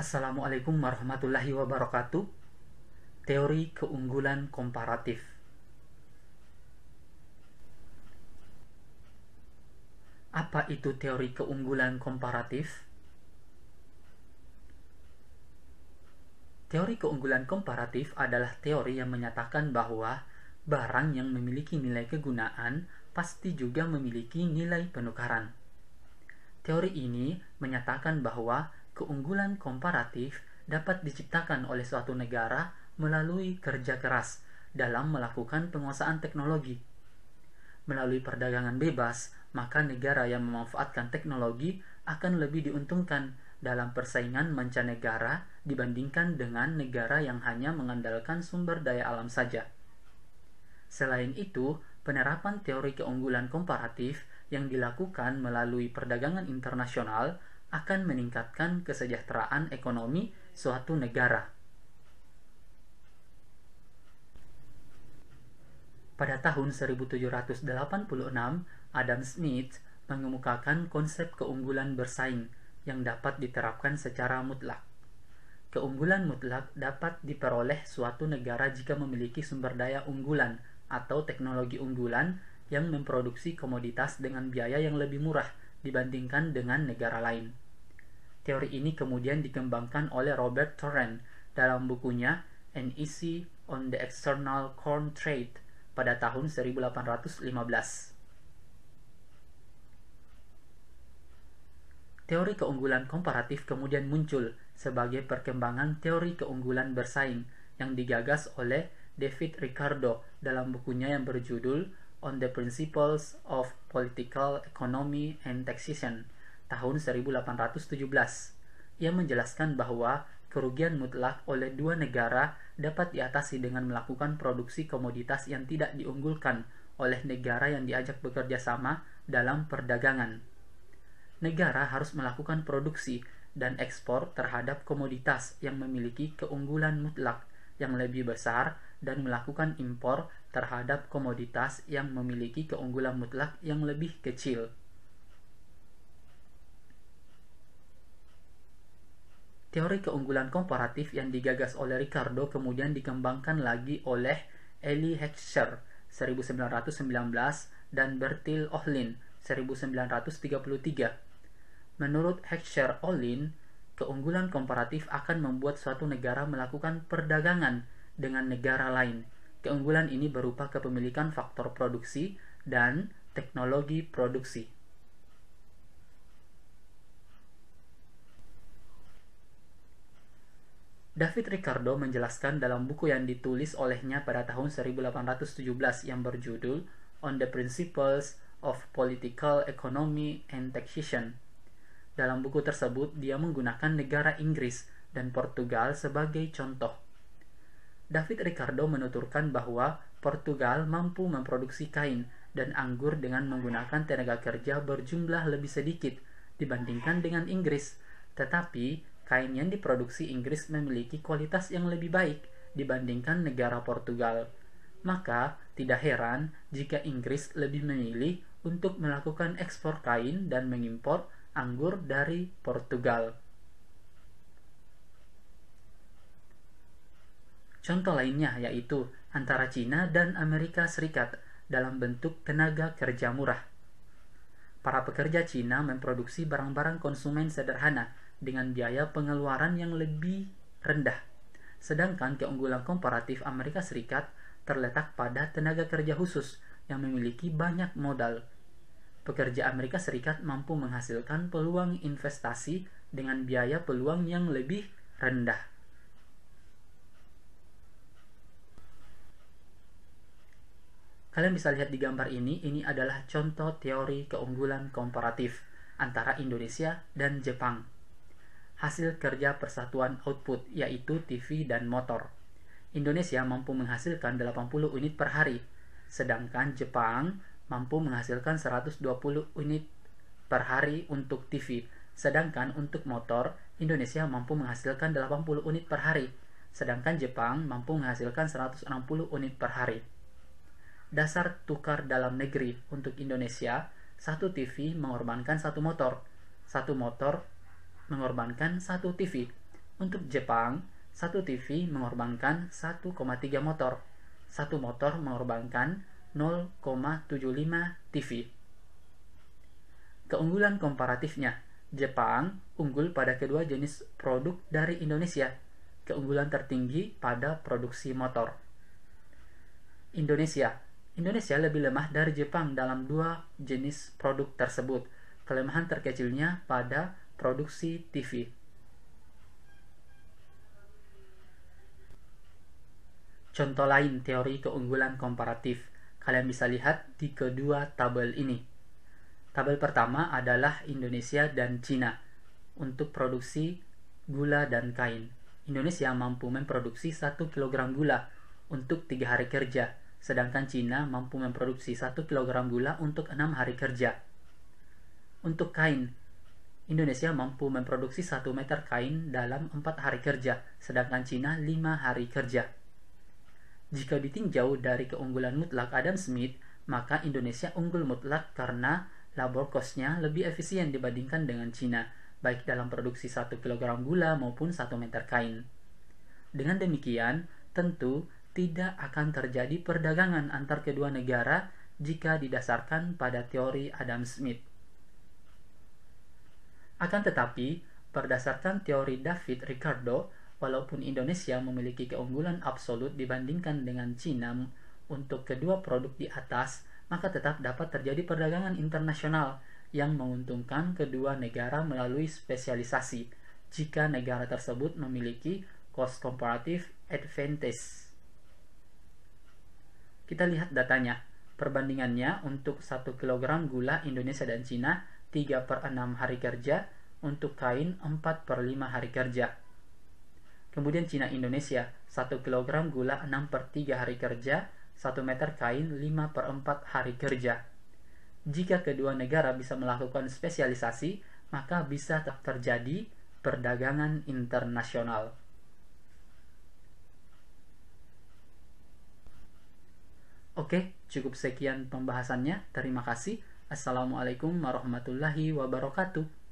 Assalamualaikum warahmatullahi wabarakatuh. Teori keunggulan komparatif. Apa itu teori keunggulan komparatif? Teori keunggulan komparatif adalah teori yang menyatakan bahwa barang yang memiliki nilai kegunaan pasti juga memiliki nilai penukaran. Teori ini menyatakan bahwa keunggulan komparatif dapat diciptakan oleh suatu negara melalui kerja keras dalam melakukan penguasaan teknologi. Melalui perdagangan bebas, maka negara yang memanfaatkan teknologi akan lebih diuntungkan dalam persaingan mancanegara dibandingkan dengan negara yang hanya mengandalkan sumber daya alam saja. Selain itu, penerapan teori keunggulan komparatif yang dilakukan melalui perdagangan internasional akan meningkatkan kesejahteraan ekonomi suatu negara. Pada tahun 1786, Adam Smith mengemukakan konsep keunggulan bersaing yang dapat diterapkan secara mutlak. Keunggulan mutlak dapat diperoleh suatu negara jika memiliki sumber daya unggulan atau teknologi unggulan yang memproduksi komoditas dengan biaya yang lebih murah dibandingkan dengan negara lain. Teori ini kemudian dikembangkan oleh Robert Torrens dalam bukunya An Essay on the External Corn Trade pada tahun 1815. Teori keunggulan komparatif kemudian muncul sebagai perkembangan teori keunggulan bersaing yang digagas oleh David Ricardo dalam bukunya yang berjudul On the Principles of Political Economy and Taxation tahun 1817. Ia menjelaskan bahwa kerugian mutlak oleh dua negara dapat diatasi dengan melakukan produksi komoditas yang tidak diunggulkan oleh negara yang diajak bekerja sama dalam perdagangan. Negara harus melakukan produksi dan ekspor terhadap komoditas yang memiliki keunggulan mutlak yang lebih besar dan melakukan impor terhadap komoditas yang memiliki keunggulan mutlak yang lebih kecil. Teori keunggulan komparatif yang digagas oleh Ricardo kemudian dikembangkan lagi oleh Elie Heckscher 1919 dan Bertil Ohlin 1933. Menurut Heckscher-Ohlin, keunggulan komparatif akan membuat suatu negara melakukan perdagangan dengan negara lain. Keunggulan ini berupa kepemilikan faktor produksi dan teknologi produksi. David Ricardo menjelaskan dalam buku yang ditulis olehnya pada tahun 1817 yang berjudul On the Principles of Political Economy and Taxation. Dalam buku tersebut, dia menggunakan negara Inggris dan Portugal sebagai contoh. David Ricardo menuturkan bahwa Portugal mampu memproduksi kain dan anggur dengan menggunakan tenaga kerja berjumlah lebih sedikit dibandingkan dengan Inggris, tetapi kain yang diproduksi Inggris memiliki kualitas yang lebih baik dibandingkan negara Portugal. Maka, tidak heran jika Inggris lebih memilih untuk melakukan ekspor kain dan mengimpor anggur dari Portugal. Contoh lainnya yaitu antara Cina dan Amerika Serikat dalam bentuk tenaga kerja murah. Para pekerja Cina memproduksi barang-barang konsumen sederhana dengan biaya pengeluaran yang lebih rendah. Sedangkan keunggulan komparatif Amerika Serikat terletak pada tenaga kerja khusus yang memiliki banyak modal. Pekerja Amerika Serikat mampu menghasilkan peluang investasi dengan biaya peluang yang lebih rendah. Kalian bisa lihat di gambar ini adalah contoh teori keunggulan komparatif antara Indonesia dan Jepang. Hasil kerja persatuan output yaitu TV dan motor. Indonesia mampu menghasilkan 80 unit per hari, sedangkan Jepang mampu menghasilkan 120 unit per hari untuk TV, sedangkan untuk motor Indonesia mampu menghasilkan 80 unit per hari, sedangkan Jepang mampu menghasilkan 160 unit per hari. Dasar tukar dalam negeri untuk Indonesia, satu TV mengorbankan satu motor mengorbankan satu TV. Untuk Jepang, satu TV mengorbankan 1,3 motor. Satu motor mengorbankan 0,75 TV. Keunggulan komparatifnya, Jepang unggul pada kedua jenis produk dari Indonesia. Keunggulan tertinggi pada produksi motor. Indonesia lebih lemah dari Jepang dalam dua jenis produk tersebut. Kelemahan terkecilnya pada produksi TV. Contoh lain teori keunggulan komparatif. Kalian bisa lihat di kedua tabel ini. Tabel pertama adalah Indonesia dan Cina untuk produksi gula dan kain. Indonesia mampu memproduksi 1 kg gula untuk 3 hari kerja, sedangkan Cina mampu memproduksi 1 kg gula untuk 6 hari kerja. Untuk kain, Indonesia mampu memproduksi 1 meter kain dalam 4 hari kerja, sedangkan Cina 5 hari kerja. Jika ditinjau dari keunggulan mutlak Adam Smith, maka Indonesia unggul mutlak karena labor cost-nya lebih efisien dibandingkan dengan Cina, baik dalam produksi 1 kg gula maupun 1 meter kain. Dengan demikian, tentu tidak akan terjadi perdagangan antar kedua negara jika didasarkan pada teori Adam Smith. Akan tetapi, berdasarkan teori David Ricardo, walaupun Indonesia memiliki keunggulan absolut dibandingkan dengan Cina untuk kedua produk di atas, maka tetap dapat terjadi perdagangan internasional yang menguntungkan kedua negara melalui spesialisasi jika negara tersebut memiliki cost comparative advantage. Kita lihat datanya. Perbandingannya untuk 1 kg gula Indonesia dan Cina 3/6 hari kerja, untuk kain 4/5 hari kerja. Kemudian Cina Indonesia 1 kg gula 6/3 hari kerja, 1 meter kain 5/4 hari kerja. Jika kedua negara bisa melakukan spesialisasi, maka bisa terjadi perdagangan internasional. Oke, cukup sekian pembahasannya. Terima kasih. Assalamualaikum warahmatullahi wabarakatuh.